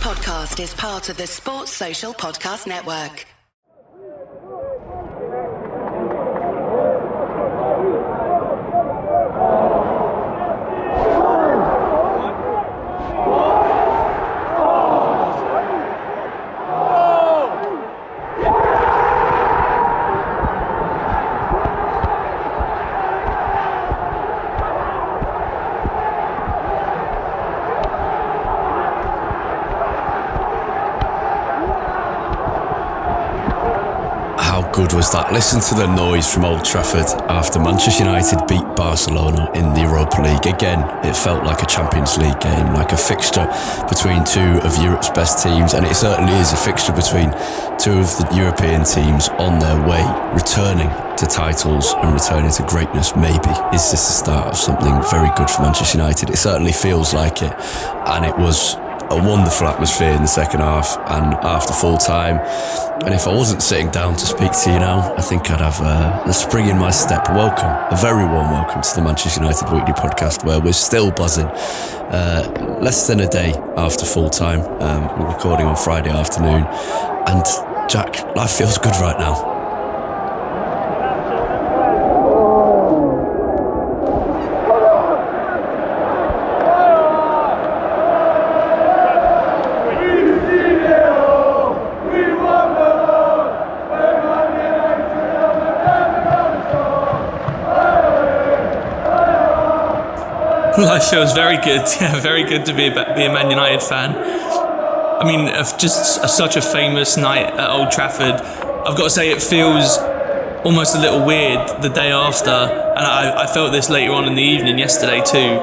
podcast is part of the Sports Social Podcast Network. Good was that? Listen to the noise from Old Trafford after Manchester United beat Barcelona in the Europa League. Again, it felt like a Champions League game, like a fixture between two of Europe's best teams, and it certainly is a fixture between two of the European teams on their way, returning to titles and returning to greatness. Maybe is this the start of something very good for Manchester United? It certainly feels like it, and it was a wonderful atmosphere in the second half and after full time. And if I wasn't sitting down to speak to you now, I think I'd have a spring in my step. Welcome, a very warm welcome to the Manchester United Weekly Podcast, where we're still buzzing. Less than a day after full time. We're recording on Friday afternoon. And Jack, life feels good right now. Life feels very good. Yeah, very good to be a Man United fan. I mean, just such a famous night at Old Trafford. I've got to say, it feels almost a little weird the day after, and I felt this later on in the evening yesterday too,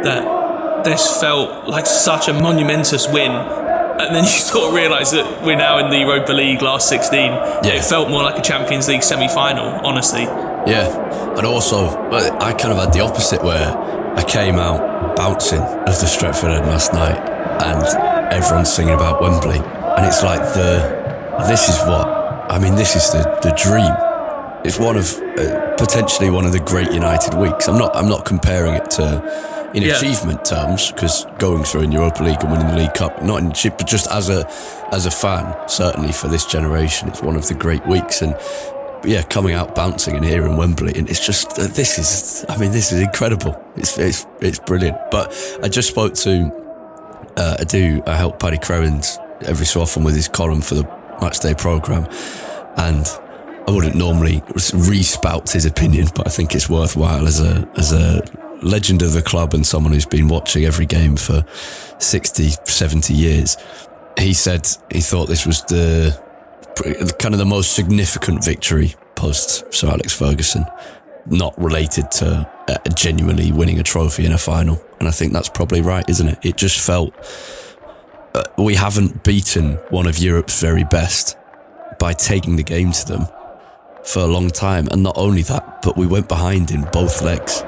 that this felt like such a monumentous win. And then you sort of realise that we're now in the Europa League last 16. Yeah. It felt more like a Champions League semi-final, honestly. Yeah, and also, I kind of had the opposite, where I came out bouncing of the Stretford End last night and everyone's singing about Wembley, and it's like this is the dream. It's one of potentially one of the great United weeks. I'm not comparing it to in achievement terms, because going through in Europa League and winning the League Cup, not in chip, but just as a fan, certainly for this generation, it's one of the great weeks. And yeah, coming out bouncing and here in Wembley, and it's just this is incredible. It's brilliant. But I just spoke to I help Paddy Crowens every so often with his column for the Matchday programme, and I wouldn't normally re-spout his opinion, but I think it's worthwhile as a legend of the club and someone who's been watching every game for 60, 70 years. He said he thought this was the most significant victory post Sir Alex Ferguson, not related to genuinely winning a trophy in a final. And I think that's probably right, isn't it? It just felt we haven't beaten one of Europe's very best by taking the game to them for a long time. And not only that, but we went behind in both legs.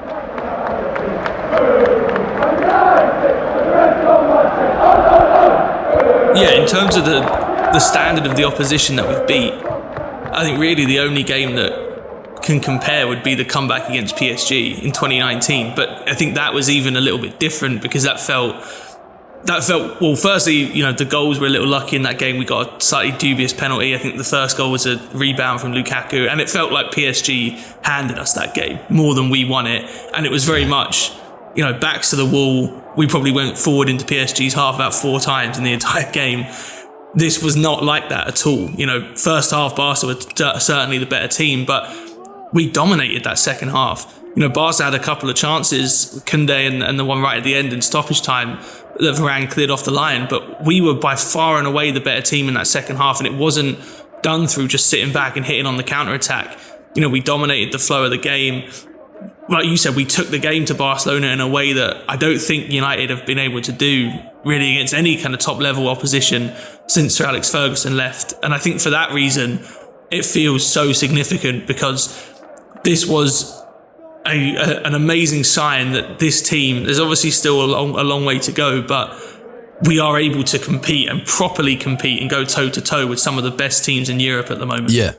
Yeah, in terms of the standard of the opposition that we've beat, I think really the only game that can compare would be the comeback against PSG in 2019. But I think that was even a little bit different, because that felt well, firstly, the goals were a little lucky in that game. We got a slightly dubious penalty. I think the first goal was a rebound from Lukaku, and it felt like PSG handed us that game more than we won it. And it was very much, backs to the wall. We probably went forward into PSG's half about 4 times in the entire game. This was not like that at all. First half, Barca were certainly the better team, but we dominated that second half. Barca had a couple of chances, Koundé and the one right at the end in stoppage time that Varane cleared off the line, but we were by far and away the better team in that second half, and it wasn't done through just sitting back and hitting on the counter-attack. We dominated the flow of the game. Like you said, we took the game to Barcelona in a way that I don't think United have been able to do really against any kind of top-level opposition since Sir Alex Ferguson left. And I think for that reason, it feels so significant, because this was an amazing sign that this team, there's obviously still a long way to go, but we are able to compete and properly compete and go toe-to-toe with some of the best teams in Europe at the moment. Yeah,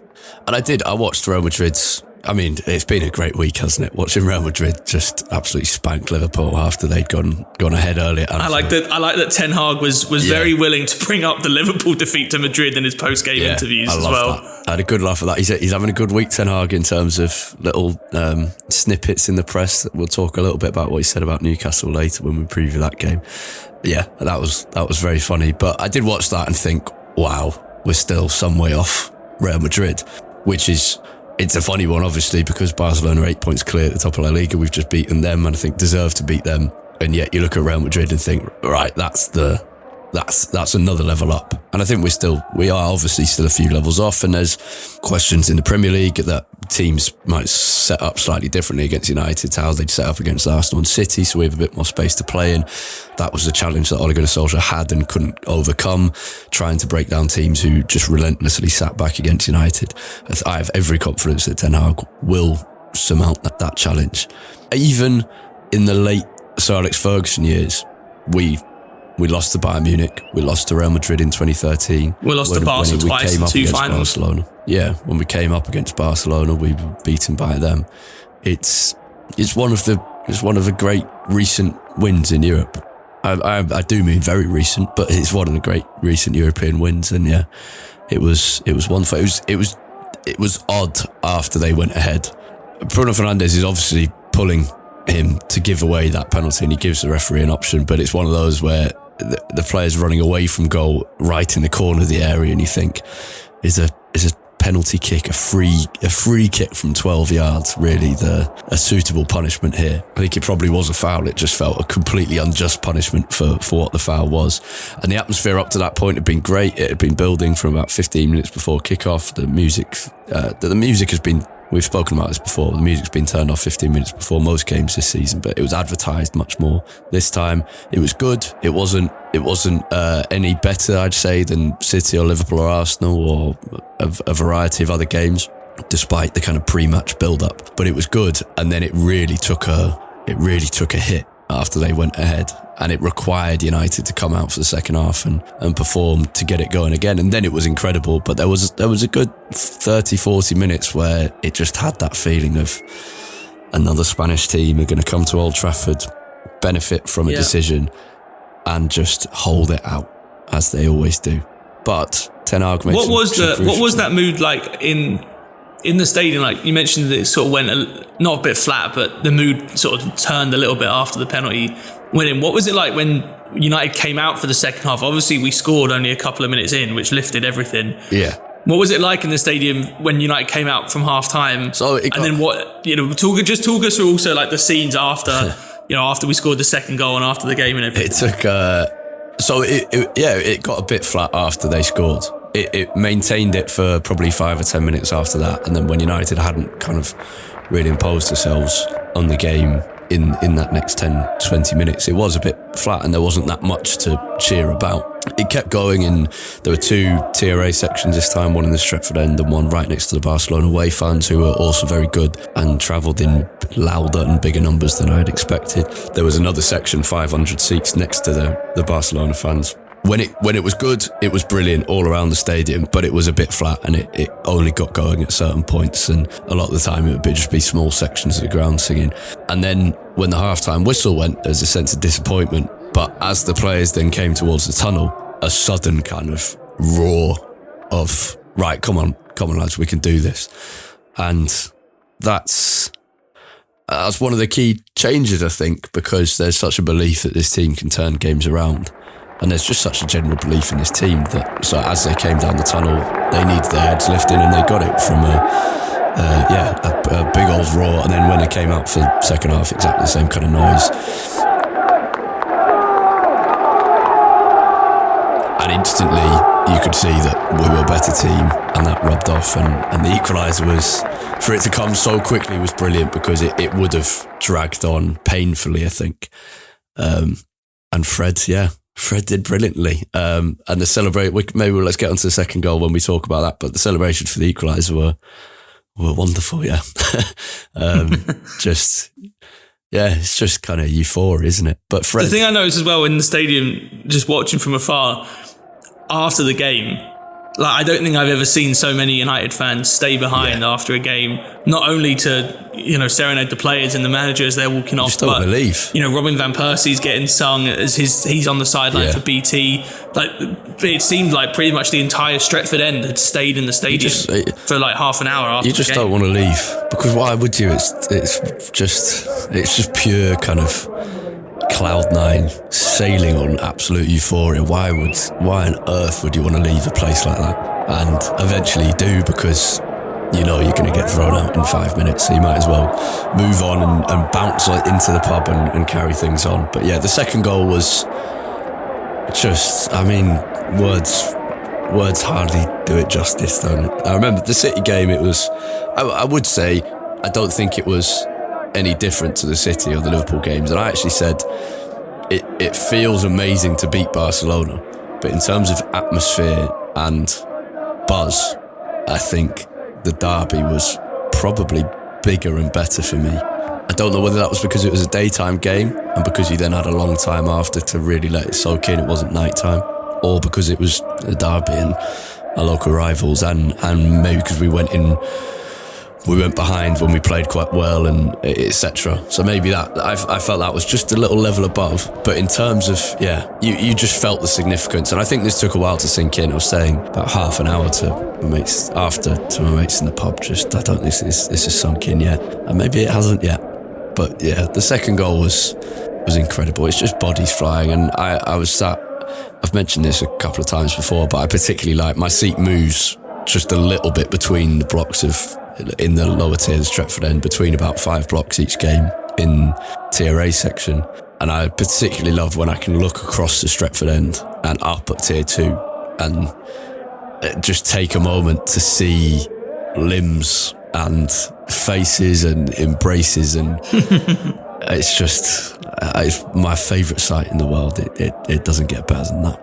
and I watched Real Madrid's I mean, it's been a great week, hasn't it? Watching Real Madrid just absolutely spank Liverpool after they'd gone ahead early. I like that Ten Hag was very willing to bring up the Liverpool defeat to Madrid in his post-game interviews as well. That. I had a good laugh at that. He's having a good week, Ten Hag, in terms of little snippets in the press. We'll talk a little bit about what he said about Newcastle later when we preview that game. Yeah, that was very funny. But I did watch that and think, wow, we're still some way off Real Madrid, which is... It's a funny one, obviously, because Barcelona are 8 points clear at the top of La Liga. We've just beaten them and I think deserve to beat them. And yet you look at Real Madrid and think, right, that's another level up. And I think we are obviously still a few levels off. And there's questions in the Premier League that teams might set up slightly differently against United to how they'd set up against Arsenal and City. So we have a bit more space to play in. That was the challenge that Ole Gunnar Solskjaer had and couldn't overcome, trying to break down teams who just relentlessly sat back against United. I have every confidence that Ten Hag will surmount that challenge. Even in the late Sir Alex Ferguson years, we lost to Bayern Munich. We lost to Real Madrid in 2013. We lost to Barca twice in 2 finals. Barcelona. Yeah, when we came up against Barcelona, we were beaten by them. It's one of the great recent wins in Europe. I do mean very recent, but it's one of the great recent European wins. And yeah, it was wonderful. It was odd after they went ahead. Bruno Fernandes is obviously pulling him to give away that penalty, and he gives the referee an option. But it's one of those where the player's running away from goal right in the corner of the area, and you think, is a penalty kick, a free kick from 12 yards really a suitable punishment here? I think it probably was a foul. It just felt a completely unjust punishment for what the foul was. And the atmosphere up to that point had been great. It had been building from about 15 minutes before kickoff. The music has been, we've spoken about this before, the music's been turned off 15 minutes before most games this season, but it was advertised much more this time. It was good. It wasn't any better, I'd say, than City or Liverpool or Arsenal or a variety of other games, despite the kind of pre-match build-up. But it was good, and then it really took a hit after they went ahead, and it required United to come out for the second half and perform to get it going again. And then it was incredible, but there was a good 30-40 minutes where it just had that feeling of another Spanish team are going to come to Old Trafford, benefit from a decision, and just hold it out as they always do. But Ten Hag made what was that mood like in the stadium? Like you mentioned, that it sort of went not a bit flat, but the mood sort of turned a little bit after the penalty went in. What was it like when United came out for the second half? Obviously, we scored only a couple of minutes in, which lifted everything. Yeah. What was it like in the stadium when United came out from half time? Then what? Talk us through also like the scenes after. After we scored the second goal and after the game and everything. It took, it got a bit flat after they scored. It maintained it for probably 5 or 10 minutes after that. And then when United hadn't kind of really imposed themselves on the game in that next 10, 20 minutes, it was a bit flat and there wasn't that much to cheer about. It kept going, and there were 2 TRA sections this time, one in the Stretford end and one right next to the Barcelona away fans, who were also very good and travelled in louder and bigger numbers than I had expected. There was another section, 500 seats, next to the Barcelona fans. When it was good, it was brilliant all around the stadium, but it was a bit flat and it only got going at certain points, and a lot of the time it would just be small sections of the ground singing. And then when the halftime whistle went, there's a sense of disappointment. But as the players then came towards the tunnel, a sudden kind of roar of, right, come on lads, we can do this. And that's one of the key changes, I think, because there's such a belief that this team can turn games around. And there's just such a general belief in this team that, so as they came down the tunnel, they needed their heads lifting, and they got it from a big old roar. And then when they came out for the second half, exactly the same kind of noise. And instantly you could see that we were a better team, and that rubbed off. And the equaliser was, for it to come so quickly, was brilliant, because it would have dragged on painfully, I think. And Fred did brilliantly. And the let's get onto the second goal when we talk about that. But the celebration for the equaliser were wonderful, yeah. It's just kind of euphoria, isn't it? But Fred, the thing I noticed as well in the stadium, just watching from afar, after the game, Like, I don't think I've ever seen so many United fans stay behind after a game, not only to, serenade the players and the manager as they're walking off, but, believe. Robin Van Persie's getting sung as he's on the sideline for BT. Like, it seemed like pretty much the entire Stretford end had stayed in the stadium for like half an hour after You just the game. don't want to leave, because why would you? It's just pure kind of cloud nine, sailing on absolute euphoria. Why on earth would you want to leave a place like that? And eventually you do, because you're going to get thrown out in 5 minutes, so you might as well move on and bounce into the pub and carry things on. But yeah, the second goal was just, words hardly do it justice, don't it? I remember the City game, it was, I would say, I don't think it was any different to the City or the Liverpool games. And I actually said, it feels amazing to beat Barcelona, but in terms of atmosphere and buzz, I think the derby was probably bigger and better for me. I don't know whether that was because it was a daytime game and because you then had a long time after to really let it soak in, it wasn't nighttime, or because it was a derby and our local rivals, and maybe because we went behind when we played quite well, and etc. So maybe that I felt that was just a little level above. But in terms of you just felt the significance, and I think this took a while to sink in. I was saying about half an hour to my mates in the pub. Just I don't think this is sunk in yet, and maybe it hasn't yet. But yeah, the second goal was incredible. It's just bodies flying, and I was sat. I've mentioned this a couple of times before, but I particularly like my seat moves just a little bit between the blocks in the lower tier, the Stretford end, between about 5 blocks each game in Tier A section. And I particularly love when I can look across the Stretford end and up at Tier 2 and just take a moment to see limbs and faces and embraces, and it's my favourite sight in the world. It doesn't get better than that.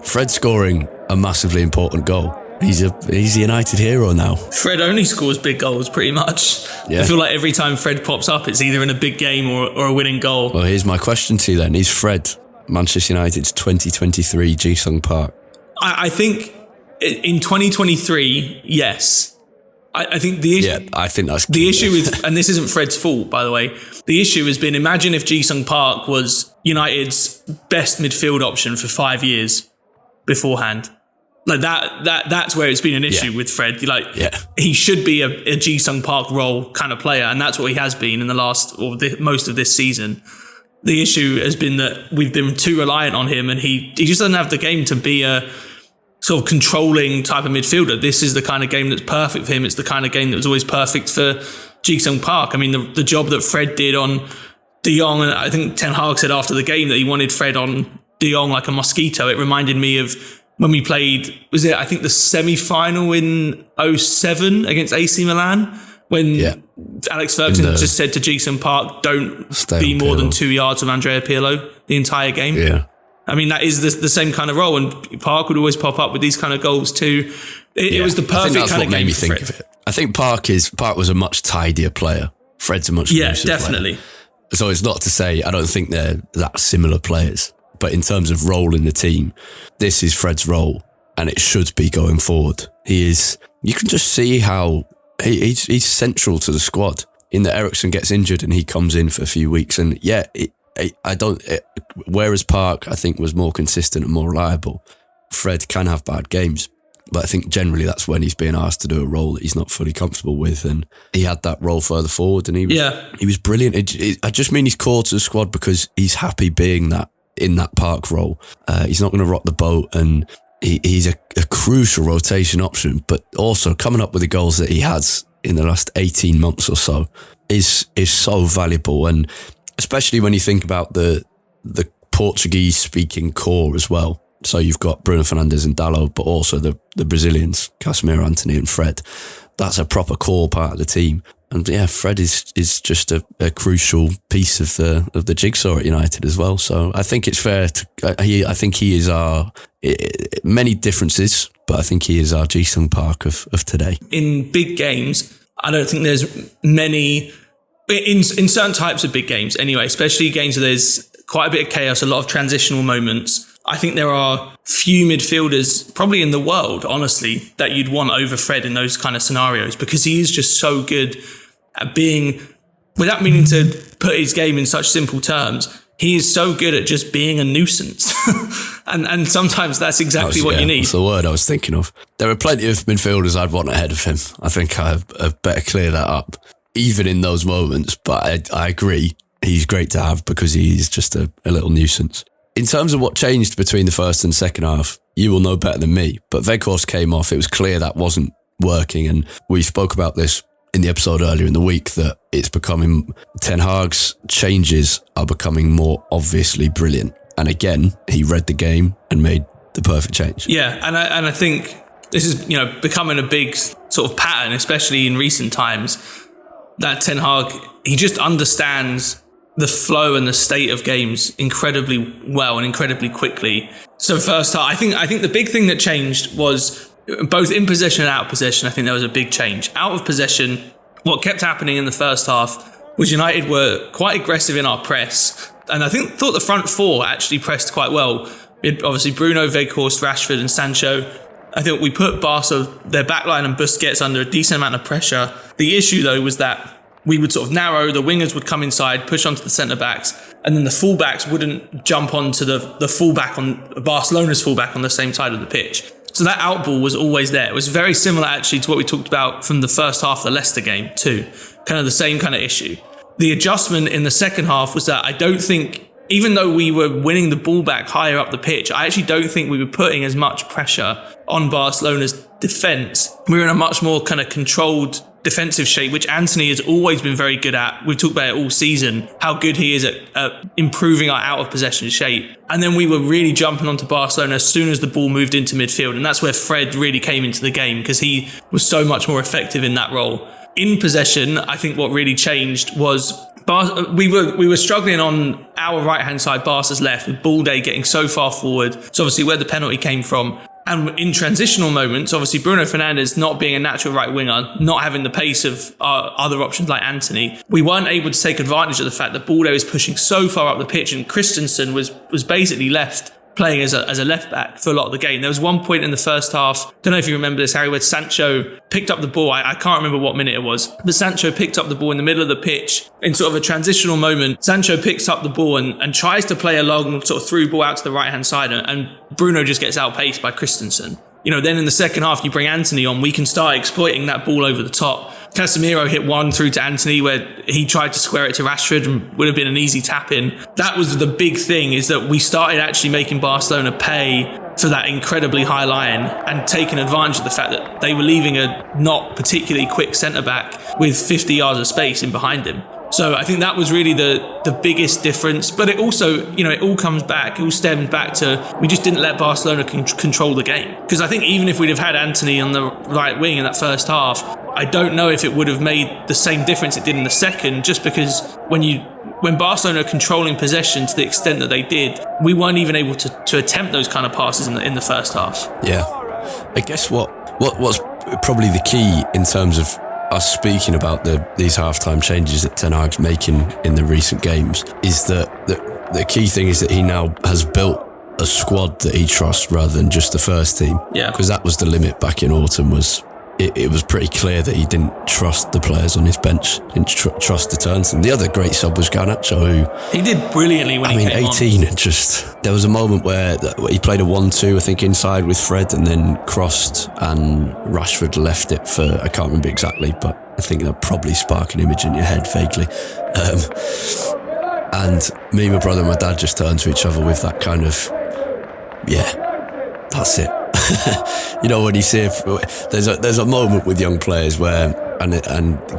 Fred scoring a massively important goal. He's a United hero now. Fred only scores big goals, pretty much. Yeah. I feel like every time Fred pops up, it's either in a big game or a winning goal. Well, here's my question to you then. Is Fred Manchester United's 2023 Ji-sung Park? I think in 2023, yes. I think the issue... Yeah, I think that's... The issue with... And this isn't Fred's fault, by the way. The issue has been, imagine if Ji-sung Park was United's best midfield option for 5 years beforehand. Like that's where it's been an issue with Fred. He should be a Ji-sung Park role kind of player, and that's what he has been in the last most of this season. The issue has been that we've been too reliant on him, and he just doesn't have the game to be a sort of controlling type of midfielder. This is the kind of game that's perfect for him. It's the kind of game that was always perfect for Ji-sung Park. I mean, the job that Fred did on De Jong, and I think Ten Hag said after the game that he wanted Fred on De Jong like a mosquito. It reminded me of when we played, I think the semi-final in 2007 against AC Milan, when Alex Ferguson just said to Ji-sung Park, don't be more than 2 yards from Andrea Pirlo the entire game. Yeah. I mean, that is the same kind of role, and Park would always pop up with these kind of goals too. It was the perfect kind of game. I think that's what made me think of it. I think Park was a much tidier player. Fred's a much looser definitely. Player. So it's not to say I don't think they're that similar players. But in terms of role in the team, this is Fred's role, and it should be going forward. You can just see how he's central to the squad, in that Eriksen gets injured and he comes in for a few weeks. And whereas Park, I think, was more consistent and more reliable, Fred can have bad games. But I think generally that's when he's being asked to do a role that he's not fully comfortable with. And he had that role further forward, and he was brilliant. I just mean he's core to the squad because he's happy being that, in that Park role. He's not going to rock the boat, and he's a crucial rotation option, but also coming up with the goals that he has in the last 18 months or so is so valuable. And especially when you think about the Portuguese speaking core as well. So you've got Bruno Fernandes and Dalot, but also the Brazilians, Casemiro, Antony and Fred. That's a proper core part of the team. And yeah, Fred is just a crucial piece of the jigsaw at United as well. So I think it's fair to. I think he is our many differences, but I think he is our Ji-sung Park of today. In big games, I don't think there's many. In certain types of big games, anyway, especially games where there's quite a bit of chaos, a lot of transitional moments. I think there are few midfielders, probably in the world, honestly, that you'd want over Fred in those kind of scenarios, because he is just so good at being, without meaning to put his game in such simple terms, he is so good at just being a nuisance. and sometimes that's exactly what you need. That's the word I was thinking of. There are plenty of midfielders I'd want ahead of him. I think I better clear that up, even in those moments. But I agree, he's great to have because he's just a little nuisance. In terms of what changed between the first and second half, you will know better than me. But Weghorst came off. It was clear that wasn't working. And we spoke about this in the episode earlier in the week, that it's becoming, Ten Hag's changes are becoming more obviously brilliant. And again, he read the game and made the perfect change. Yeah, and I think this is, becoming a big sort of pattern, especially in recent times, that Ten Hag, he just understands the flow and the state of games incredibly well and incredibly quickly. So first half, I think the big thing that changed was both in possession and out of possession. I think there was a big change. Out of possession, what kept happening in the first half was United were quite aggressive in our press. And I thought the front four actually pressed quite well. We had obviously Bruno, Weghorst, Rashford and Sancho. I think we put Barca, their backline and Busquets under a decent amount of pressure. The issue though was that we would sort of narrow, the wingers would come inside, push onto the centre-backs, and then the full-backs wouldn't jump onto the full-back, on Barcelona's full-back on the same side of the pitch. So that out ball was always there. It was very similar actually to what we talked about from the first half of the Leicester game too. Kind of the same kind of issue. The adjustment in the second half was that I don't think, even though we were winning the ball back higher up the pitch, I actually don't think we were putting as much pressure on Barcelona's defence. We were in a much more kind of controlled defensive shape, which Antony has always been very good at. We've talked about it all season, how good he is at improving our out of possession shape. And then we were really jumping onto Barcelona as soon as the ball moved into midfield. And that's where Fred really came into the game, because he was so much more effective in that role. In possession, I think what really changed was we were struggling on our right-hand side, Barca's left, with Balde getting so far forward. So obviously where the penalty came from. And in transitional moments, obviously Bruno Fernandes not being a natural right winger, not having the pace of our other options like Antony, we weren't able to take advantage of the fact that Balde was pushing so far up the pitch, and Christensen was basically left playing as a left back for a lot of the game. There was one point in the first half, don't know if you remember this, Harry, where Sancho picked up the ball. I can't remember what minute it was, but Sancho picked up the ball in the middle of the pitch in sort of a transitional moment. Sancho picks up the ball and tries to play a long sort of through ball out to the right hand side, and Bruno just gets outpaced by Christensen. Then in the second half, you bring Antony on, we can start exploiting that ball over the top. Casemiro hit one through to Antony where he tried to square it to Rashford and would have been an easy tap in. That was the big thing, is that we started actually making Barcelona pay for that incredibly high line and taking advantage of the fact that they were leaving a not particularly quick centre-back with 50 yards of space in behind him. So I think that was really the biggest difference. But it also, it all comes back, it all stems back to, we just didn't let Barcelona control the game. Because I think even if we'd have had Antony on the right wing in that first half, I don't know if it would have made the same difference it did in the second, just because when Barcelona are controlling possession to the extent that they did, we weren't even able to attempt those kind of passes in the first half. Yeah. I guess what's probably the key in terms of us speaking about these halftime changes that Ten Hag's making in the recent games is that the key thing is that he now has built a squad that he trusts rather than just the first team. Yeah. Because that was the limit back in autumn. It was pretty clear that he didn't trust the players on his bench, didn't trust the turns. And the other great sub was Garnacho, who he did brilliantly when he came 18 on. And just, there was a moment where he played a 1-2, I think, inside with Fred, and then crossed, and Rashford left it for, I can't remember exactly, but I think that'll probably spark an image in your head vaguely. And me, my brother and my dad just turned to each other with that kind of, yeah, that's it. When you see there's a moment with young players where and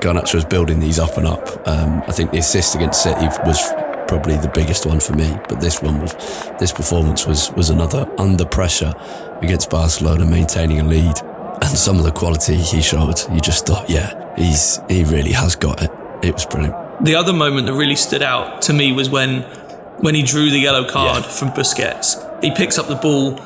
Garnacho was building these up and up. I think the assist against City was probably the biggest one for me, but this performance was another under pressure against Barcelona, maintaining a lead, and some of the quality he showed, you just thought, yeah, he really has got it. It was brilliant. The other moment that really stood out to me was when he drew the yellow card from Busquets. He picks up the ball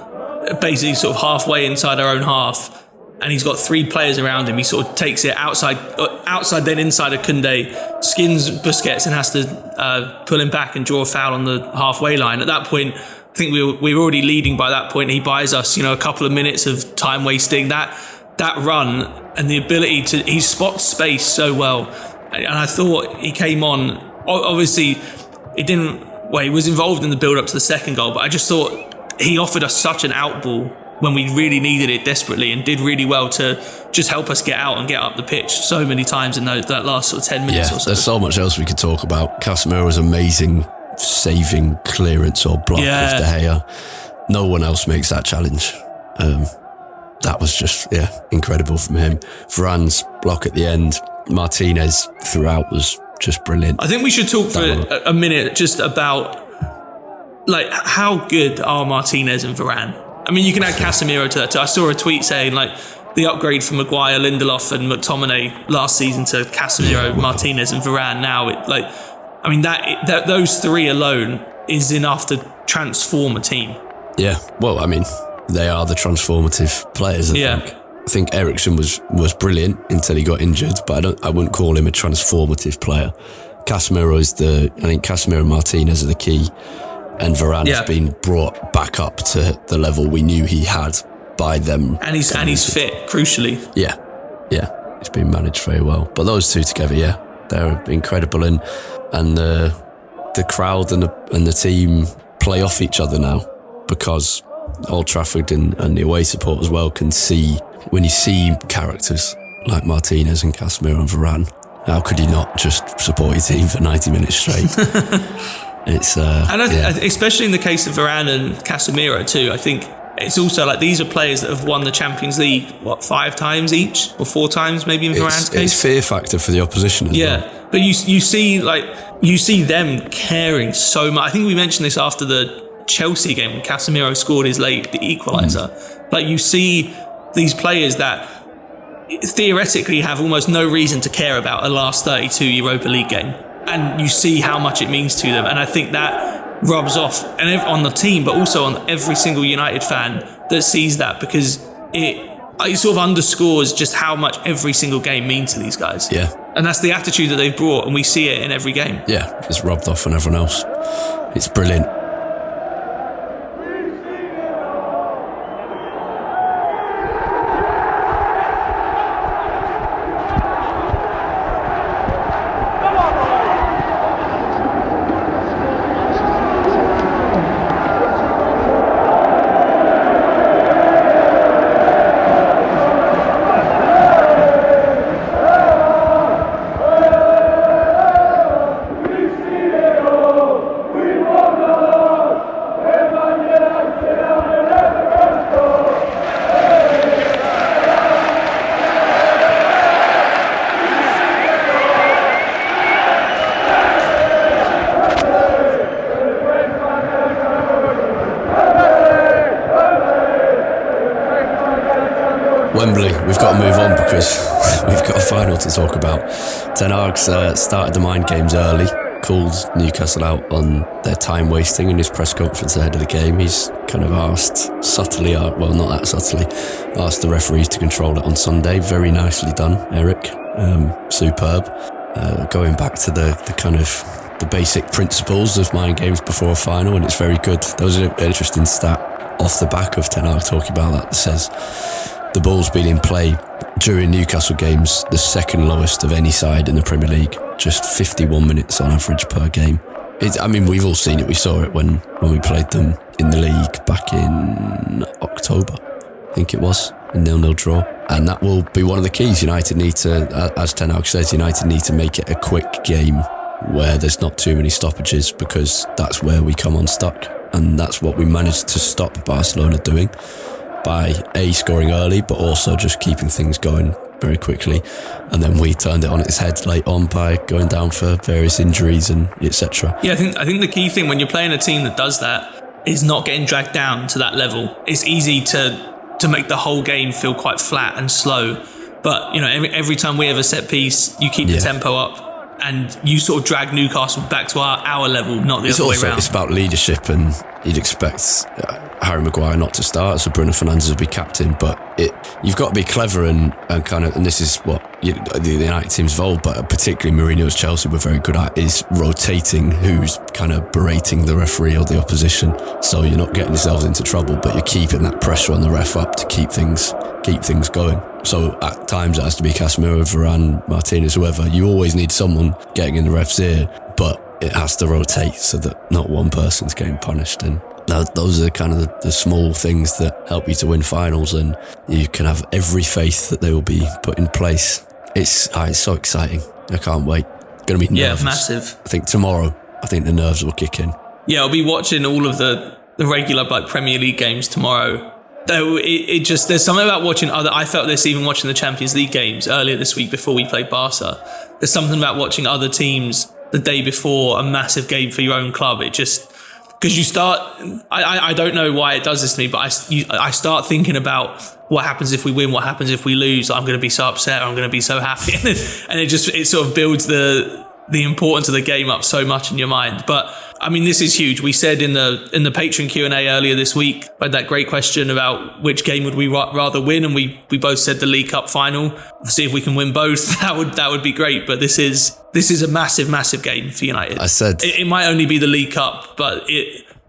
basically sort of halfway inside our own half, and he's got three players around him. He sort of takes it outside then inside of Koundé, skins Busquets and has to pull him back and draw a foul on the halfway line. At that point, I think we were already leading by that point. He buys us, a couple of minutes of time wasting. That run and the ability he spots space so well. And I thought he came on, obviously he was involved in the build up to the second goal, but I just thought he offered us such an out ball when we really needed it desperately, and did really well to just help us get out and get up the pitch so many times in that last sort of 10 minutes or so. There's so much else we could talk about. Casemiro's amazing saving clearance or block of De Gea. No one else makes that challenge. That was just, incredible from him. Varane's block at the end, Martinez throughout was just brilliant. I think we should talk for a minute just about how good are Martinez and Varane. I mean, you can add Casemiro to that too. I saw a tweet saying the upgrade from Maguire, Lindelof and McTominay last season to Casemiro, Martinez and Varane now. Those three alone is enough to transform a team. Yeah, well, I mean, they are the transformative players, I think Eriksen was brilliant until he got injured, but I wouldn't call him a transformative player. Casemiro and Martinez are the key, and Varane has been brought back up to the level we knew he had by them. And he's fit, crucially. Yeah, it's been managed very well. But those two together, they're incredible, and the crowd and the team play off each other now, because Old Trafford and the away support as well can see, when you see characters like Martinez and Casemiro and Varane, how could you not just support your team for 90 minutes straight? It's especially in the case of Varane and Casemiro too, I think it's also these are players that have won the Champions League 5 times each, or 4 times maybe in Varane's case. It's fear factor for the opposition as well. But you see them caring so much. I think we mentioned this after the Chelsea game when Casemiro scored the equaliser. You see these players that theoretically have almost no reason to care about a last 32 Europa League game, and you see how much it means to them, and I think that rubs off on the team, but also on every single United fan that sees that, because it sort of underscores just how much every single game means to these guys. And that's the attitude that they've brought, and we see it in every game. It's rubbed off on everyone else. It's brilliant. Wembley, we've got to move on because we've got a final to talk about. Ten Hag's started the mind games early, called Newcastle out on their time wasting in his press conference ahead of the game. He's kind of asked subtly, well not that subtly, asked the referees to control it on Sunday. Very nicely done, Eric. Superb. Going back to the kind of the basic principles of mind games before a final, and it's very good. There was an interesting stat off the back of Ten Hag talking about that says the ball's been in play during Newcastle games the second lowest of any side in the Premier League, just 51 minutes on average per game. We've all seen it. We saw it when we played them in the league back in October, I think it was, a 0-0 draw. And that will be one of the keys. United need to, as Ten Hag says, United need to make it a quick game where there's not too many stoppages, because that's where we come unstuck. And that's what we managed to stop Barcelona doing, by scoring early, but also just keeping things going very quickly. And then we turned it on its head late on by going down for various injuries and etc. I think the key thing when you're playing a team that does that is not getting dragged down to that level. It's easy to make the whole game feel quite flat and slow, but every time we have a set piece, you keep the tempo up and you sort of drag Newcastle back to our level, not the other way around. It's about leadership and you'd expect Harry Maguire not to start, so Bruno Fernandes would be captain. But you've got to be clever and kind of, and this is what the United team's evolved, but particularly Mourinho's Chelsea were very good at, is rotating who's kind of berating the referee or the opposition. So you're not getting yourselves into trouble, but you're keeping that pressure on the ref up to keep things going. So at times it has to be Casemiro, Varane, Martinez, whoever. You always need someone getting in the ref's ear, but it has to rotate so that not one person's getting punished. And those are kind of the small things that help you to win finals, and you can have every faith that they will be put in place. It's so exciting. I can't wait. Going to be nervous. Yeah, massive. I think tomorrow, the nerves will kick in. Yeah, I'll be watching all of the regular Premier League games tomorrow. Though there's something about watching I felt this even watching the Champions League games earlier this week before we played Barca. There's something about watching other teams the day before a massive game for your own club. It just, because you start, I don't know why it does this to me, but I start thinking about what happens if we win, what happens if we lose. I'm going to be so upset, or I'm going to be so happy. And it sort of builds the importance of the game up so much in your mind. But I mean, this is huge. We said in the Patreon Q&A earlier this week, we had that great question about which game would we rather win, and we both said the League Cup final. See if we can win both. That would be great. But this is a massive game for United. I said it might only be the League Cup, but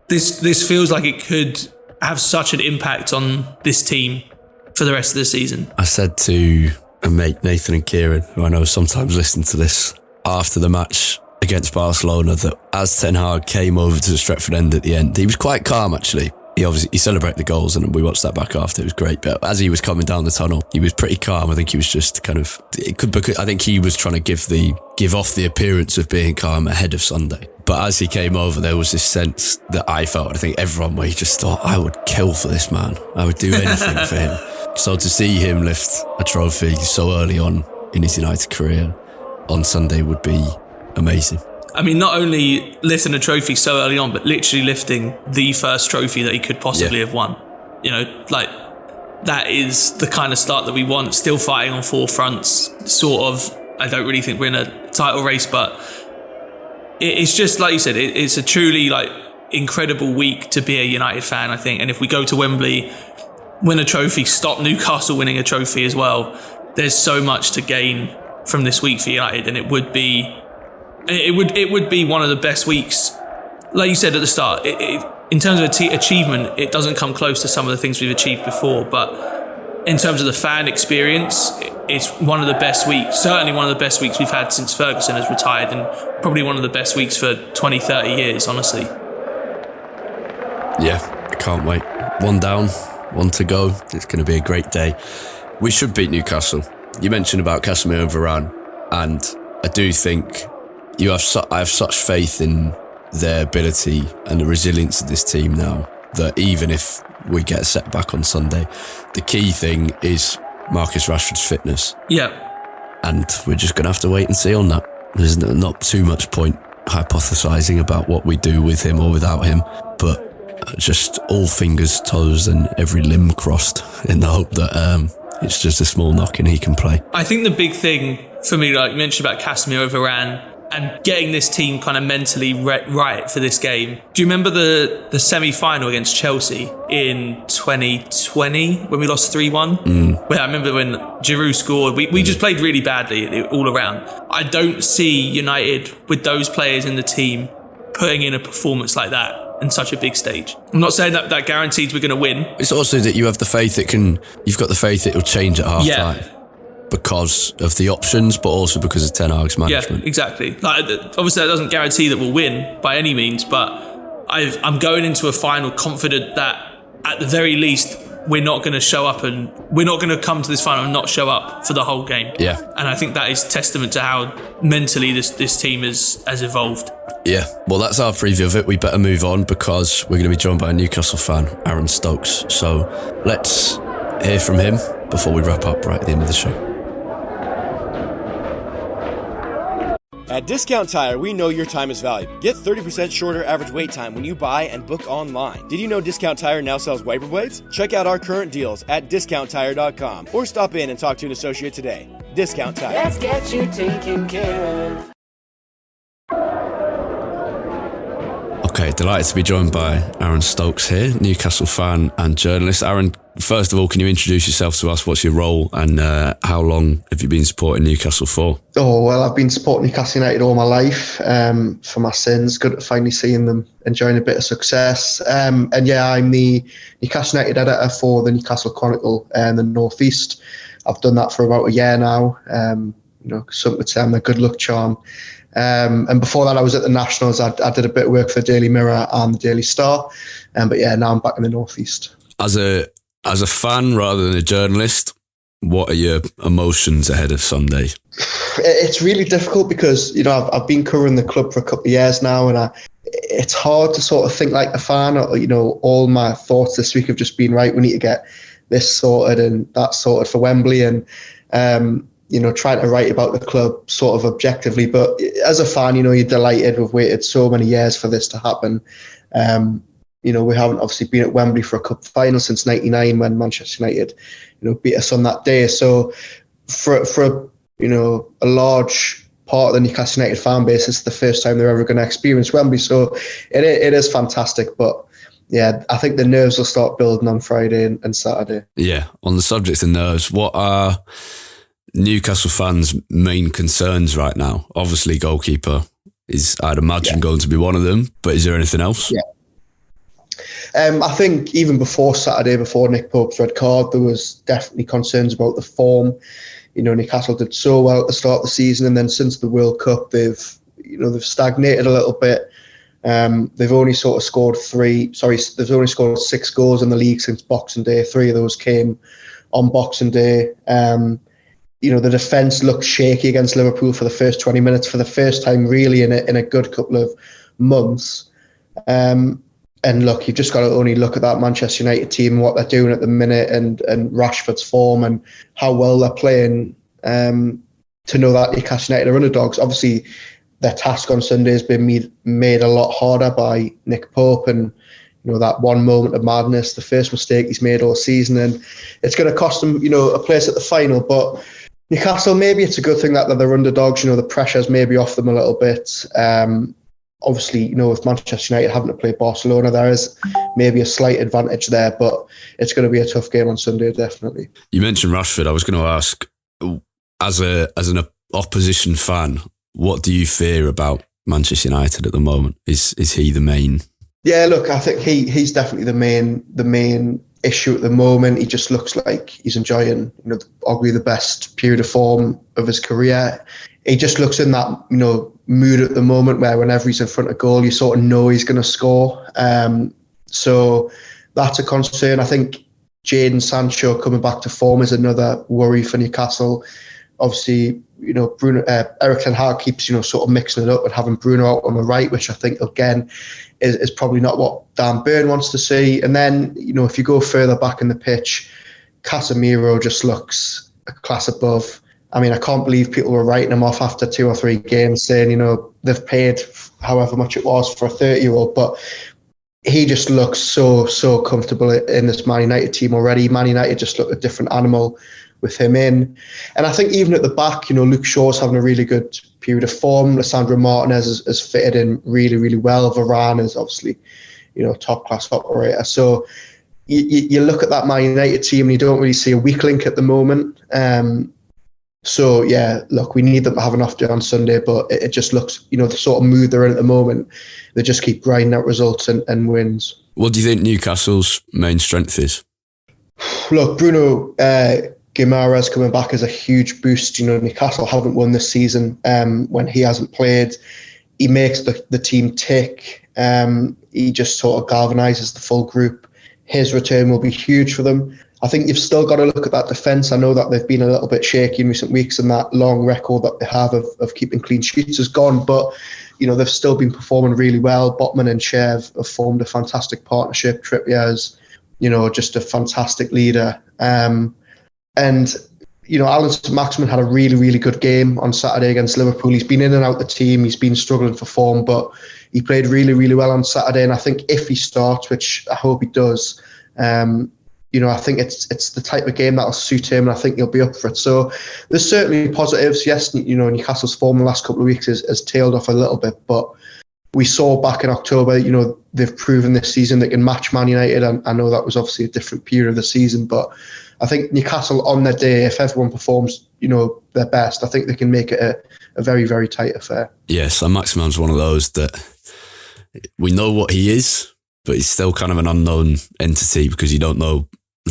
this feels like it could have such an impact on this team for the rest of the season. I said to a mate, Nathan and Kieran, who I know sometimes listen to this, after the match against Barcelona, that as Ten Hag came over to the Stretford end at the end, he was quite calm actually. He celebrated the goals, and we watched that back after. It was great. But as he was coming down the tunnel, he was pretty calm. I think he was just because I think he was trying to give off the appearance of being calm ahead of Sunday. But as he came over, there was this sense that I felt, I think everyone, where he just thought, I would kill for this man. I would do anything for him. So to see him lift a trophy so early on in his United career on Sunday would be amazing. I mean, not only lifting a trophy so early on, but literally lifting the first trophy that he could possibly have won. You know, like, that is the kind of start that we want. Still fighting on four fronts, sort of. I don't really think we're in a title race, but it's just, like you said, it's a truly, like, incredible week to be a United fan, I think. And if we go to Wembley, win a trophy, stop Newcastle winning a trophy as well, there's so much to gain from this week for United, and it would be one of the best weeks. Like you said at the start, in terms of achievement, it doesn't come close to some of the things we've achieved before, but in terms of the fan experience, it's one of the best weeks, certainly one of the best weeks we've had since Ferguson has retired, and probably one of the best weeks for 20-30 years, honestly. Yeah, I can't wait. One down, one to go. It's going to be a great day. We should beat Newcastle. You mentioned about Casemiro and Varane, and I do think I have such faith in their ability and the resilience of this team now, that even if we get a setback on Sunday, the key thing is Marcus Rashford's fitness. Yeah. And we're just going to have to wait and see on that. There's not too much point hypothesising about what we do with him or without him, but just all fingers, toes and every limb crossed in the hope that it's just a small knock and he can play. I think the big thing for me, like you mentioned about Casemiro, Varane, and getting this team kind of mentally right for this game. Do you remember the semi-final against Chelsea in 2020 when we lost 3-1? Where I remember when Giroud scored. We just played really badly all around. I don't see United with those players in the team putting in a performance like that in such a big stage. I'm not saying that guarantees we're going to win. It's also that you have the faith you've got the faith it will change at half time. Because of the options, but also because of Ten Hag's management. Yeah, exactly. Like, obviously, that doesn't guarantee that we'll win by any means, but I'm going into a final confident that at the very least we're not going to show up, and we're not going to come to this final and not show up for the whole game. Yeah, and I think that is testament to how mentally this team has evolved. Yeah, well, that's our preview of it. We better move on because we're going to be joined by a Newcastle fan, Aaron Stokes. So let's hear from him before we wrap up right at the end of the show. At Discount Tire, we know your time is valuable. Get 30% shorter average wait time when you buy and book online. Did you know Discount Tire now sells wiper blades? Check out our current deals at DiscountTire.com or stop in and talk to an associate today. Discount Tire. Let's get you taken care of. Okay, Okay, delighted to be joined by Aaron Stokes here, Newcastle fan and journalist. Aaron, first of all, can you introduce yourself to us? What's your role and how long have you been supporting Newcastle for? Oh, well, I've been supporting Newcastle United all my life for my sins. Good to finally seeing them enjoying a bit of success. And yeah, I'm the Newcastle United editor for the Newcastle Chronicle in the North East. I've done that for about a year now. Some would say I'm a good luck charm. And before that, I was at the Nationals. I did a bit of work for the Daily Mirror and the Daily Star. But yeah, now I'm back in the North East. As a fan rather than a journalist, what are your emotions ahead of Sunday? It's really difficult because, I've been covering the club for a couple of years now, and it's hard to sort of think like a fan. All my thoughts this week have just been, right, we need to get this sorted and that sorted for Wembley, and trying to write about the club sort of objectively. But as a fan, you're delighted. We've waited so many years for this to happen. We haven't obviously been at Wembley for a cup final since '99 when Manchester United, beat us on that day. So for a large part of the Newcastle United fan base, it's the first time they're ever going to experience Wembley. So it is fantastic. But yeah, I think the nerves will start building on Friday and Saturday. Yeah, on the subject of nerves, what are Newcastle fans' main concerns right now? Obviously, goalkeeper is, I'd imagine, going to be one of them. But is there anything else? Yeah. I think even before Saturday, before Nick Pope's red card, there was definitely concerns about the form. Newcastle did so well at the start of the season, and then since the World Cup, they've stagnated a little bit. They've only scored 6 goals in the league since Boxing Day. 3 of those came on Boxing Day. The defence looked shaky against Liverpool for the first 20 minutes for the first time really in a good couple of months. And look, you've just got to only look at that Manchester United team, what they're doing at the minute, and Rashford's form and how well they're playing, to know that Newcastle United are underdogs. Obviously, their task on Sunday has been made a lot harder by Nick Pope and that one moment of madness, the first mistake he's made all season, and it's going to cost them a place at the final. But Newcastle, maybe it's a good thing that they're underdogs. The pressure's maybe off them a little bit. Obviously, with Manchester United having to play Barcelona, there is maybe a slight advantage there, but it's going to be a tough game on Sunday, definitely. You mentioned Rashford. I was going to ask, as an opposition fan, what do you fear about Manchester United at the moment? Is he the main? Yeah, look, I think he's definitely the main issue at the moment. He just looks like he's enjoying, arguably the best period of form of his career. He just looks in that, mood at the moment where whenever he's in front of goal, you sort of know he's going to score. So that's a concern. I think Jadon Sancho coming back to form is another worry for Newcastle. Obviously, Bruno, Eric Ten Hag keeps, sort of mixing it up and having Bruno out on the right, which I think, again, is probably not what Dan Burn wants to see. And then, if you go further back in the pitch, Casemiro just looks a class above. I mean, I can't believe people were writing him off after 2 or 3 games saying, they've paid however much it was for a 30-year-old. But he just looks so comfortable in this Man United team already. Man United just look a different animal with him in. And I think even at the back, Luke Shaw's having a really good period of form. Lissandro Martinez has fitted in really, really well. Varane is obviously, top-class operator. So you look at that Man United team and you don't really see a weak link at the moment. So, yeah, look, we need them to have enough day on Sunday, but it just looks, the sort of mood they're in at the moment, they just keep grinding out results and wins. What do you think Newcastle's main strength is? Look, Bruno Guimaraes coming back is a huge boost. Newcastle haven't won this season when he hasn't played. He makes the team tick. He just sort of galvanises the full group. His return will be huge for them. I think you've still got to look at that defence. I know that they've been a little bit shaky in recent weeks, and that long record that they have of keeping clean sheets is gone. But, they've still been performing really well. Botman and Chev have formed a fantastic partnership. Trippier's, just a fantastic leader. And, Alan Maximin had a really, really good game on Saturday against Liverpool. He's been in and out the team. He's been struggling for form, but he played really, really well on Saturday. And I think if he starts, which I hope he does, I think it's the type of game that'll suit him, and I think he'll be up for it. So there's certainly positives. Yes, Newcastle's form in the last couple of weeks has tailed off a little bit, but we saw back in October, they've proven this season they can match Man United. And I know that was obviously a different period of the season, but I think Newcastle on their day, if everyone performs, their best, I think they can make it a very, very tight affair. Yeah, so Maximan's one of those that we know what he is, but he's still kind of an unknown entity because you don't know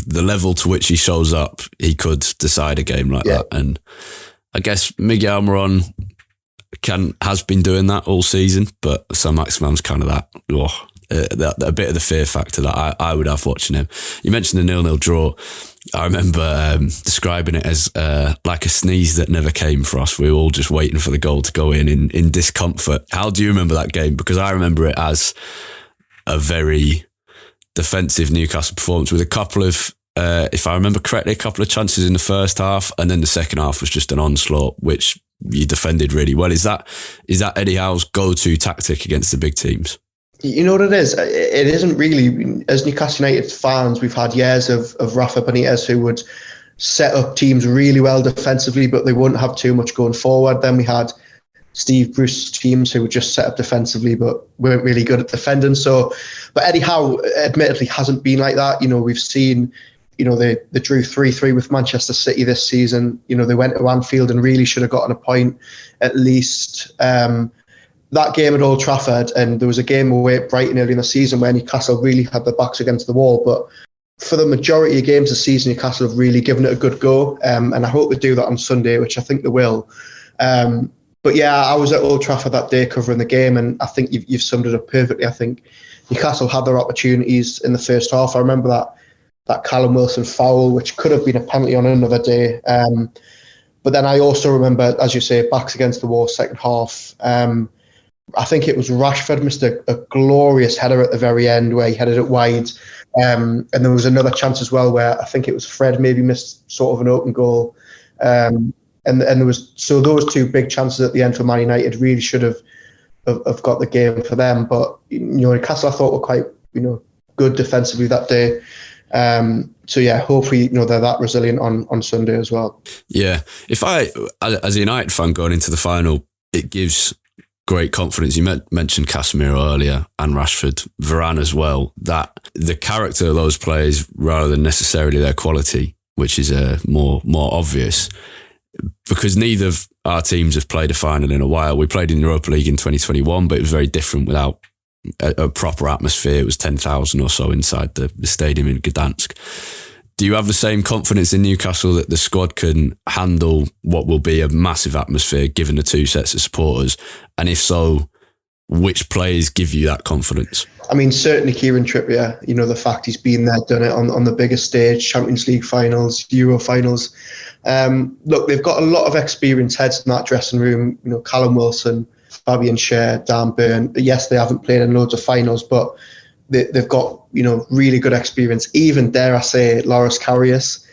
the level to which he shows up. He could decide a game like that. And I guess Miguel Almiron has been doing that all season, but Sam Maximan's kind of that a bit of the fear factor that I would have watching him. You mentioned the 0-0 draw. I remember describing it as like a sneeze that never came for us. We were all just waiting for the goal to go in discomfort. How do you remember that game? Because I remember it as a very defensive Newcastle performance with a couple of, if I remember correctly, a couple of chances in the first half, and then the second half was just an onslaught, which you defended really well. Is that Eddie Howe's go-to tactic against the big teams? You know what it is? It isn't really. As Newcastle United fans, we've had years of Rafa Benitez who would set up teams really well defensively, but they wouldn't have too much going forward. Then we had Steve Bruce's teams who would just set up defensively, but weren't really good at defending. But Eddie Howe admittedly hasn't been like that. We've seen, they drew 3-3 with Manchester City this season. They went to Anfield and really should have gotten a point at least. That game at Old Trafford, and there was a game away at Brighton early in the season where Newcastle really had their backs against the wall. But for the majority of games this season, Newcastle have really given it a good go. And I hope they do that on Sunday, which I think they will. But yeah, I was at Old Trafford that day covering the game, and I think you've summed it up perfectly. I think Newcastle had their opportunities in the first half. I remember that Callum Wilson foul, which could have been a penalty on another day. But then I also remember, as you say, backs against the wall, second half. I think it was Rashford missed a glorious header at the very end where he headed it wide. And there was another chance as well where I think it was Fred maybe missed sort of an open goal. And there was, so those two big chances at the end for Man United really should have got the game for them. But, Newcastle I thought were quite, good defensively that day. So yeah, hopefully, they're that resilient on Sunday as well. Yeah. If as a United fan going into the final, it gives great confidence. You mentioned Casemiro earlier and Rashford, Varane as well, that the character of those players rather than necessarily their quality, which is more obvious, because neither of our teams have played a final in a while. We played in the Europa League in 2021, but it was very different without a proper atmosphere. It was 10,000 or so inside the stadium in Gdansk. Do you have the same confidence in Newcastle that the squad can handle what will be a massive atmosphere given the two sets of supporters? And if so, which players give you that confidence? I mean, certainly Kieran Trippier, the fact he's been there, done it on the biggest stage, Champions League finals, Euro finals. Look, they've got a lot of experienced heads in that dressing room. Callum Wilson, Fabian Schär, Dan Burn. Yes, they haven't played in loads of finals, but they've got, really good experience. Even, dare I say, Loris Karius.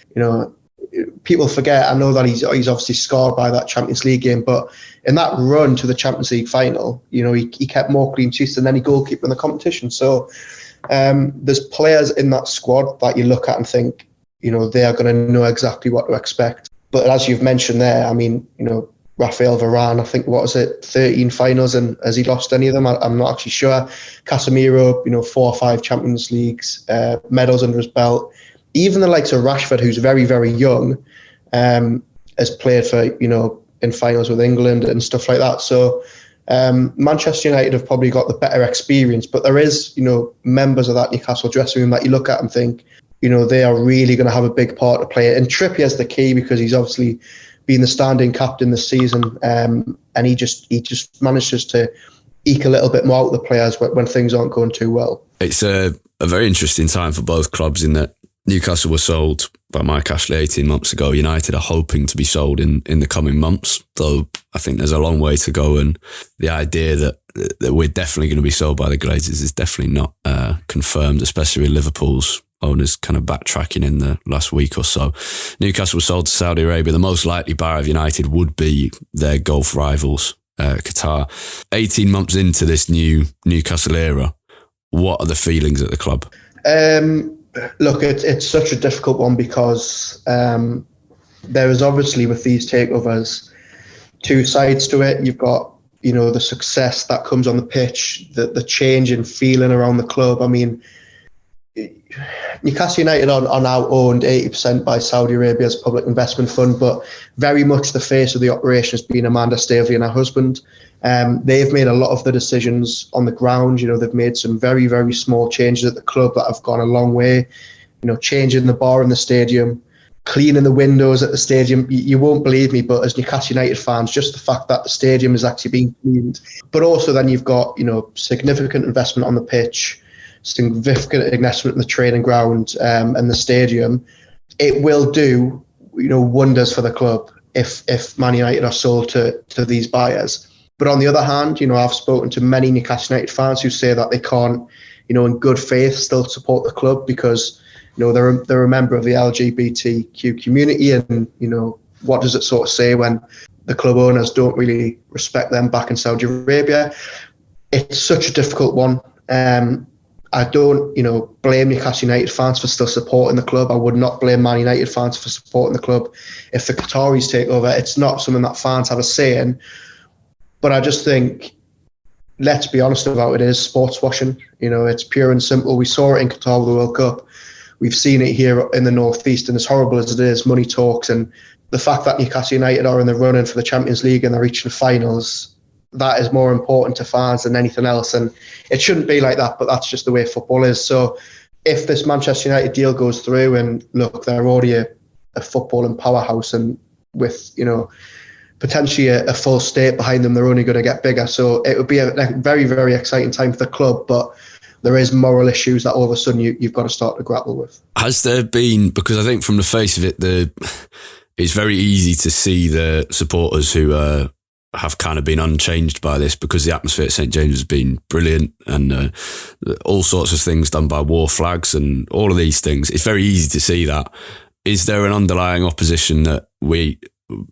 People forget, I know that he's obviously scarred by that Champions League game, but in that run to the Champions League final, he kept more clean sheets than any goalkeeper in the competition. So there's players in that squad that you look at and think, they are going to know exactly what to expect. But as you've mentioned there, I mean, Raphael Varane, I think, 13 finals, and has he lost any of them? I'm not actually sure. Casemiro, 4 or 5 Champions Leagues, medals under his belt. Even the likes of Rashford, who's very, very young, has played for, in finals with England and stuff like that. So Manchester United have probably got the better experience, but there is, members of that Newcastle dressing room that you look at and think, they are really going to have a big part to play. And Trippier's the key because he's obviously been the standing captain this season, and he just manages to eke a little bit more out of the players when things aren't going too well. It's a very interesting time for both clubs in that Newcastle were sold by Mike Ashley 18 months ago. United are hoping to be sold in the coming months, though I think there's a long way to go, and the idea that we're definitely going to be sold by the Glazers is definitely not confirmed, especially with Liverpool's owners kind of backtracking in the last week or so. Newcastle was sold to Saudi Arabia. The most likely buyer of United would be their Gulf rivals, Qatar. 18 months into this new Newcastle era, what are the feelings at the club? Look, it's such a difficult one because there is obviously, with these takeovers, two sides to it. You've got the success that comes on the pitch, the change in feeling around the club. I mean, Newcastle United are now owned 80% by Saudi Arabia's public investment fund, but very much the face of the operation has been Amanda Staveley and her husband. They've made a lot of the decisions on the ground. They've made some very, very small changes at the club that have gone a long way. Changing the bar in the stadium, cleaning the windows at the stadium. You won't believe me, but as Newcastle United fans, just the fact that the stadium is actually being cleaned. But also then you've got, significant investment on the pitch, significant investment in the training ground and the stadium. It will do, wonders for the club if Man United are sold to these buyers. But on the other hand, I've spoken to many Newcastle United fans who say that they can't, in good faith, still support the club because, they're a member of the LGBTQ community, and, what does it sort of say when the club owners don't really respect them back in Saudi Arabia? It's such a difficult one. I don't, blame Newcastle United fans for still supporting the club. I would not blame Man United fans for supporting the club if the Qataris take over. It's not something that fans have a say in. But I just think, let's be honest about it, is sports washing. It's pure and simple. We saw it in Qatar with the World Cup. We've seen it here in the Northeast, and as horrible as it is, money talks. And the fact that Newcastle United are in the running for the Champions League and they're reaching the finals, that is more important to fans than anything else. And it shouldn't be like that, but that's just the way football is. So if this Manchester United deal goes through, and look, they're already a footballing powerhouse, and with, potentially a full state behind them, they're only going to get bigger. So it would be a very, very exciting time for the club, but there is moral issues that all of a sudden you've got to start to grapple with. Has there been, because I think from the face of it, it's very easy to see the supporters who have kind of been unchanged by this, because the atmosphere at St James has been brilliant, and all sorts of things done by war flags and all of these things. It's very easy to see that. Is there an underlying opposition that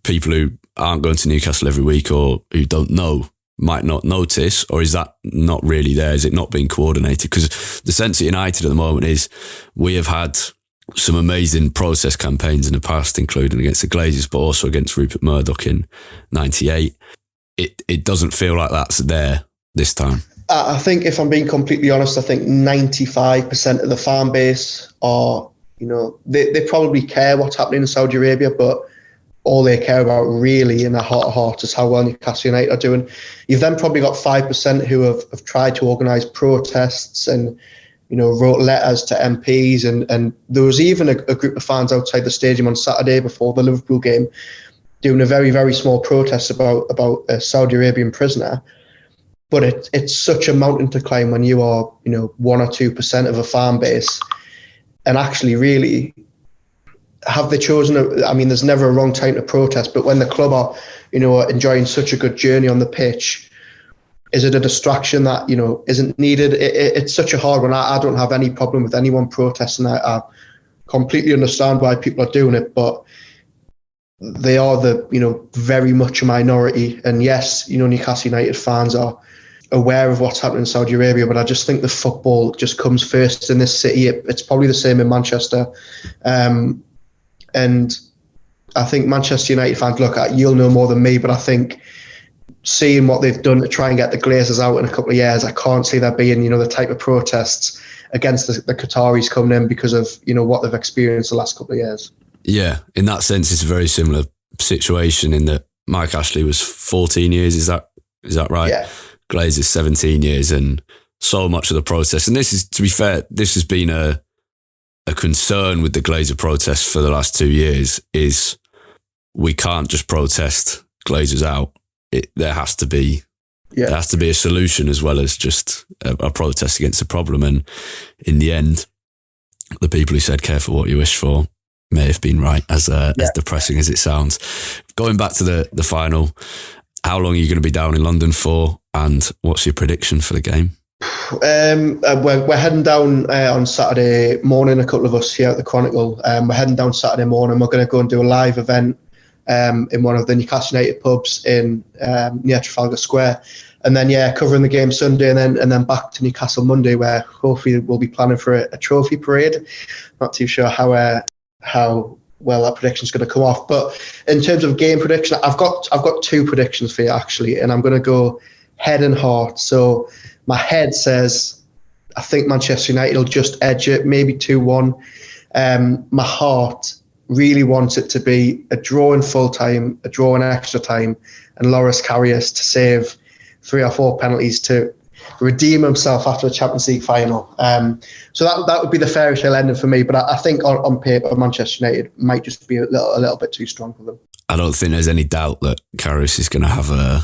people who aren't going to Newcastle every week or who don't know might not notice, or is that not really there? Is it not being coordinated? Because the sense at United at the moment is we have had some amazing protest campaigns in the past, including against the Glazers, but also against Rupert Murdoch in '98. It doesn't feel like that's there this time. I think, if I'm being completely honest, I think 95% of the fan base are, they probably care what's happening in Saudi Arabia, but all they care about really in their heart of hearts is how well Newcastle United are doing. You've then probably got 5% who have tried to organise protests and, wrote letters to MPs. And there was even a group of fans outside the stadium on Saturday before the Liverpool game doing a very, very small protest about a Saudi Arabian prisoner. But it's such a mountain to climb when you are, 1 or 2% of a fan base. And actually, really, have they chosen? There's never a wrong time to protest, but when the club are, enjoying such a good journey on the pitch, is it a distraction that, isn't needed? It's such a hard one. I don't have any problem with anyone protesting. I completely understand why people are doing it, but they are very much a minority. And yes, Newcastle United fans are aware of what's happening in Saudi Arabia, but I just think the football just comes first in this city. It's probably the same in Manchester. And I think Manchester United fans, look, you'll know more than me, but I think seeing what they've done to try and get the Glazers out in a couple of years, I can't see there being, the type of protests against the Qataris coming in because of, what they've experienced the last couple of years. Yeah, in that sense, it's a very similar situation in that Mike Ashley was 14 years. Is that right? Yeah. Glazers 17 years, and so much of the protest. And this is, to be fair, this has been a concern with the Glazer protests for the last 2 years, is we can't just protest Glazers out. There has to be a solution as well as just a protest against the problem. And in the end, the people who said careful what you wish for may have been right, as depressing as it sounds. Going back to the final, how long are you going to be down in London for, and what's your prediction for the game? We're heading down on Saturday morning, a couple of us here at the Chronicle. We're heading down Saturday morning. We're going to go and do a live event in one of the Newcastle United pubs in near Trafalgar Square. And then, covering the game Sunday, and then back to Newcastle Monday, where hopefully we'll be planning for a trophy parade. Not too sure how well that prediction's going to come off. But in terms of game prediction, I've got 2 predictions for you actually, and I'm going to go head and heart. So my head says I think Manchester United will just edge it, maybe 2-1. My heart really wants it to be a draw in full time, a draw in extra time, and Loris Karius to save 3 or 4 penalties to redeem himself after a Champions League final. So that would be the fairy tale ending for me. But I think on paper, Manchester United might just be a little bit too strong for them. I don't think there's any doubt that Karius is going to have a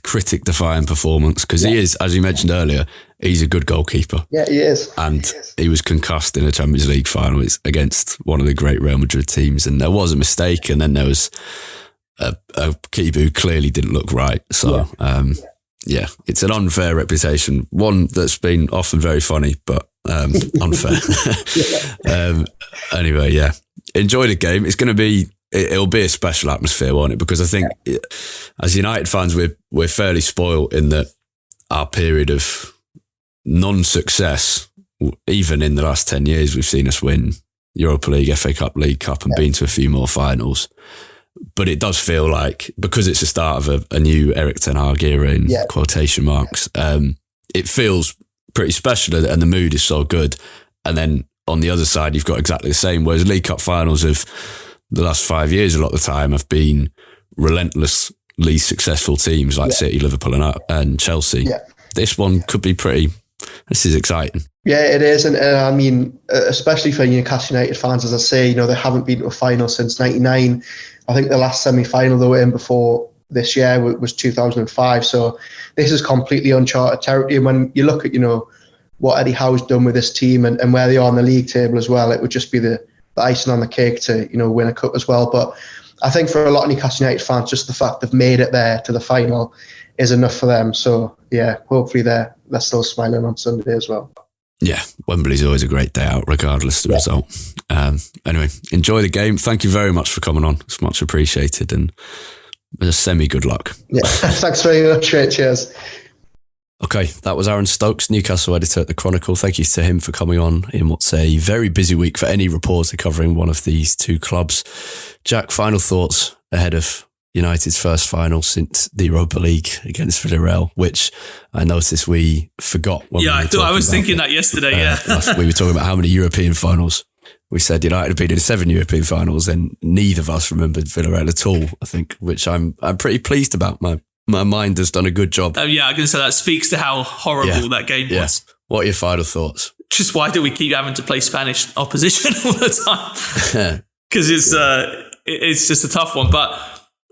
critic-defying performance, because he is, as you mentioned earlier, he's a good goalkeeper. Yeah, he is. And he was concussed in a Champions League final against one of the great Real Madrid teams, and there was a mistake, and then there was a keeper who clearly didn't look right. So, it's an unfair reputation, one that's been often very funny, but unfair. Anyway, enjoy the game. It's going to be... It'll be a special atmosphere, won't it? Because I think as United fans, we're fairly spoiled in that our period of non-success, even in the last 10 years, we've seen us win Europa League, FA Cup, League Cup, and been to a few more finals. But it does feel like, because it's the start of a new Erik ten Hag era in quotation marks, it feels pretty special, and the mood is so good. And then on the other side, you've got exactly the same, whereas League Cup finals of the last 5 years, a lot of the time, have been relentlessly successful teams like City, Liverpool and Chelsea. Yeah. This one could be this is exciting. Yeah, it is. And I mean, especially for Newcastle United fans, as I say, they haven't been to a final since 99. I think the last semi-final they were in before this year was 2005. So this is completely uncharted territory. And when you look at, what Eddie Howe's done with this team and where they are on the league table as well, it would just be the icing on the cake to win a cup as well. But I think for a lot of Newcastle United fans, just the fact they've made it there to the final is enough for them. So hopefully they're still smiling on Sunday as well. Yeah, Wembley's always a great day out, regardless of the result. Anyway, enjoy the game. Thank you very much for coming on. It's much appreciated, and a semi-good luck. Yeah, thanks very much. Cheers. Okay, that was Aaron Stokes, Newcastle editor at the Chronicle. Thank you to him for coming on in what's a very busy week for any reporter covering one of these 2 clubs. Jack, final thoughts ahead of United's first final since the Europa League against Villarreal, which I noticed we forgot. I was thinking that yesterday, we were talking about how many European finals. We said United have been in 7 European finals, and neither of us remembered Villarreal at all, I think, which I'm pretty pleased about. My mind has done a good job. I can say that speaks to how horrible that game was. What are your final thoughts? Just why do we keep having to play Spanish opposition all the time? Because it's just a tough one. But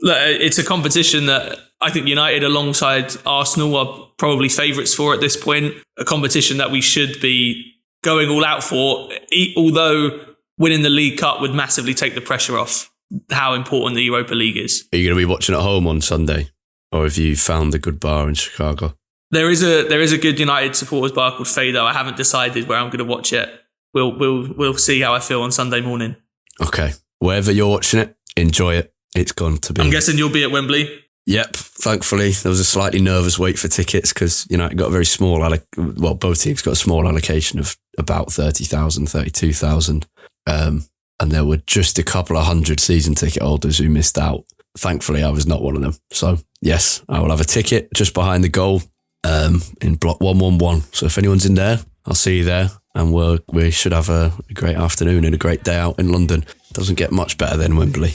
look, it's a competition that I think United alongside Arsenal are probably favourites for at this point. A competition that we should be going all out for, although winning the League Cup would massively take the pressure off how important the Europa League is. Are you going to be watching at home on Sunday? Or have you found a good bar in Chicago? There is a good United supporters bar called Fado. I haven't decided where I'm going to watch it. We'll see how I feel on Sunday morning. Okay. Wherever you're watching it, enjoy it. It's going to be... I'm guessing you'll be at Wembley? Yep. Thankfully, there was a slightly nervous wait for tickets because United got a very small... both teams got a small allocation of about 30,000, 32,000. And there were just a couple of hundred season ticket holders who missed out. Thankfully, I was not one of them. So, yes, I will have a ticket just behind the goal in block 111. So if anyone's in there, I'll see you there. And we should have a great afternoon and a great day out in London. Doesn't get much better than Wembley.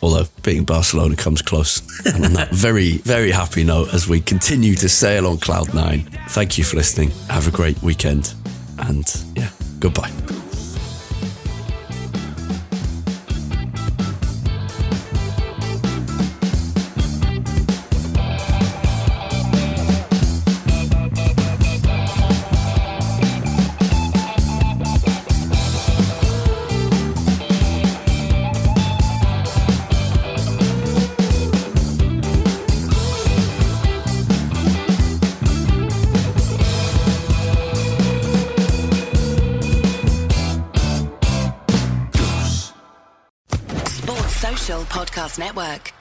Although beating Barcelona comes close. And on that very, very happy note, as we continue to sail on Cloud 9, thank you for listening. Have a great weekend. And goodbye. Social Podcast Network.